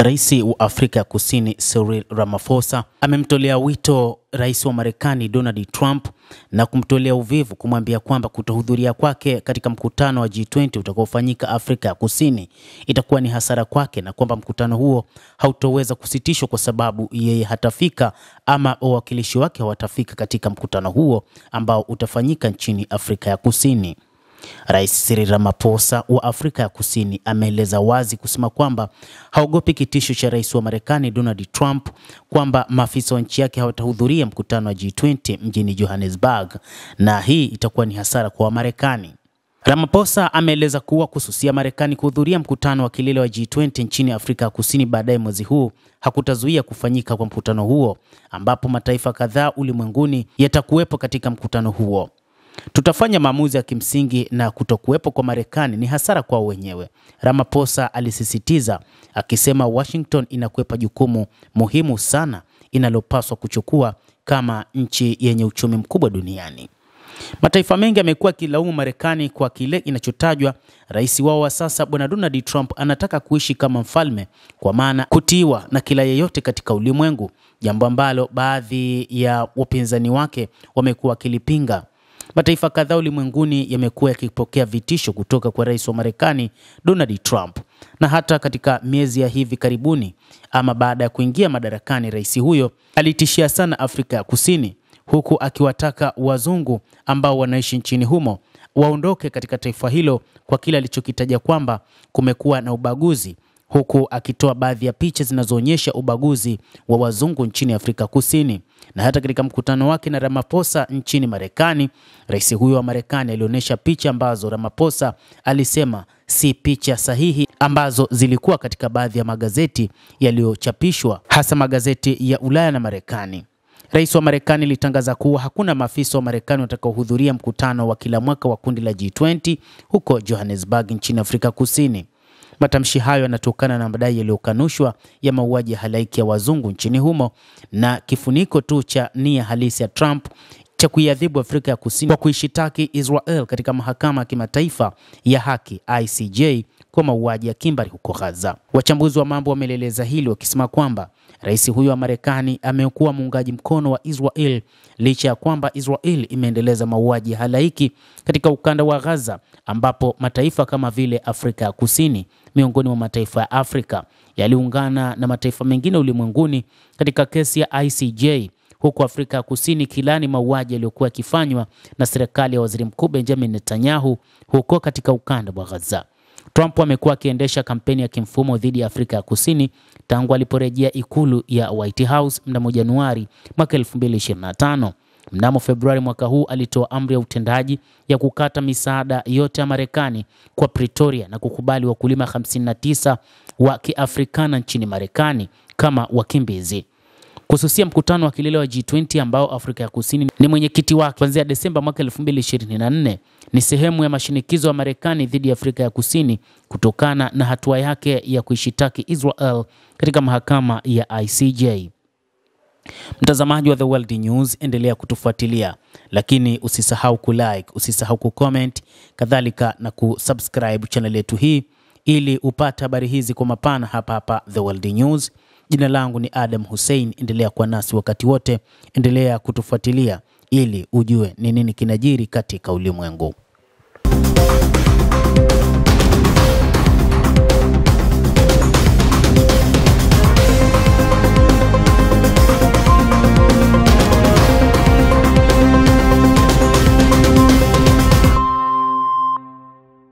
Rais wa Afrika ya Kusini Cyril Ramaphosa amemtolea wito Rais wa Marekani Donald Trump na kumtolea uvivu, kumwambia kwamba kutohudhuria kwake katika mkutano wa G20 utakaofanyika Afrika ya Kusini itakuwa ni hasara kwake, na kwamba mkutano huo hautoweza kusitishwa kwa sababu yeye hatafika ama wawakilishi wake hawatafika katika mkutano huo ambao utafanyika nchini Afrika ya Kusini. Rais Cyril Ramaphosa wa Afrika ya Kusini ameeleza wazi kusema kwamba haogopi kitisho cha Rais wa Marekani Donald Trump kwamba maafisa wa nchi yake hawatahudhuria mkutano wa G20 mjini Johannesburg, na hii itakuwa ni hasara kwa Marekani. Ramaphosa ameeleza kuwa kususia Marekani kuhudhuria mkutano wa kilele wa G20 nchini Afrika ya Kusini baadaye mwezi huu hakutazuia kufanyika kwa mkutano huo, ambapo mataifa kadhaa ulimwenguni yatakuwepo katika mkutano huo. Tutafanya maamuzi ya kimsingi na kutokuwepo kwa Marekani ni hasara kwa wenyewe, Ramaphosa alisisitiza, akisema Washington inakwepa jukumu muhimu sana inalopaswa kuchukua kama nchi yenye uchumi mkubwa duniani. Mataifa mengi yamekuwa yakilaumu Marekani kwa kile inachotajwa rais wao wa sasa Bwana Donald Trump anataka kuishi kama mfalme, kwa maana kutiiwa na kila yeyote katika ulimwengu, jambo ambalo baadhi ya wapinzani wake wamekuwa wakilipinga. Mataifa kadhaa ulimwenguni yamekuwa yakipokea vitisho kutoka kwa rais wa Marekani Donald Trump, na hata katika miezi ya hivi karibuni ama baada ya kuingia madarakani, rais huyo alitishia sana Afrika ya Kusini, huku akiwataka wazungu ambao wanaishi nchini humo waondoke katika taifa hilo kwa kile alichokitaja kwamba kumekuwa na ubaguzi, huku akitoa baadhi ya picha zinazoonyesha ubaguzi wa wazungu nchini Afrika Kusini. Na hata katika mkutano wake na Ramaphosa nchini Marekani, rais huyo wa Marekani alionyesha picha ambazo Ramaphosa alisema si picha sahihi, ambazo zilikuwa katika baadhi ya magazeti yaliyochapishwa, hasa magazeti ya Ulaya na Marekani. Rais wa Marekani alitangaza kuwa hakuna maafisa wa Marekani watakaohudhuria mkutano wa kila mwaka wa kundi la G20 huko Johannesburg nchini Afrika Kusini. Matamshi hayo yanatokana na madai yaliyokanushwa ya mauaji ya halaiki ya wazungu nchini humo na kifuniko tu cha nia halisi ya Trump cha kuiadhibu Afrika ya Kusini kwa kuishitaki Israel katika mahakama ya kimataifa ya haki ICJ kwa mauaji ya kimbari huko Gaza. Wachambuzi wa mambo wameeleza hili wakisema kwamba rais huyo wa Marekani amekuwa muungaji mkono wa Israel licha ya kwamba Israel imeendeleza mauaji ya halaiki katika ukanda wa Gaza, ambapo mataifa kama vile Afrika ya Kusini miongoni mwa mataifa ya Afrika yaliungana na mataifa mengine ulimwenguni katika kesi ya ICJ, huku Afrika ya Kusini kilani mauaji yaliyokuwa yakifanywa na serikali ya Waziri Mkuu Benjamin Netanyahu huko katika ukanda wa Gaza. Trump amekuwa akiendesha kampeni ya kimfumo dhidi ya Afrika ya Kusini tangu aliporejea ikulu ya White House mnamo Januari mwaka 2025. Mnamo Februari mwaka huu alitoa amri ya utendaji ya kukata misaada yote ya Marekani kwa Pretoria na kukubali wakulima 59 wa Kiafrikana nchini Marekani kama wakimbizi. Kususia mkutano wa kilele wa G20 ambao Afrika ya Kusini ni mwenyekiti wake kuanzia Desemba mwaka 2024 ni sehemu ya mashinikizo ya Marekani dhidi ya Afrika ya Kusini kutokana na hatua yake ya kuishitaki Israel katika mahakama ya ICJ. Mtazamaji wa The World News, endelea kutufuatilia, lakini usisahau kulike, usisahau kucomment, kadhalika na kusubscribe channel yetu hii ili upate habari hizi kwa mapana hapa The World News. Jina langu ni Adam Hussein, endelea kuwa nasi wakati wote, endelea kutufuatilia ili ujue ni nini kinajiri katika ulimwengu.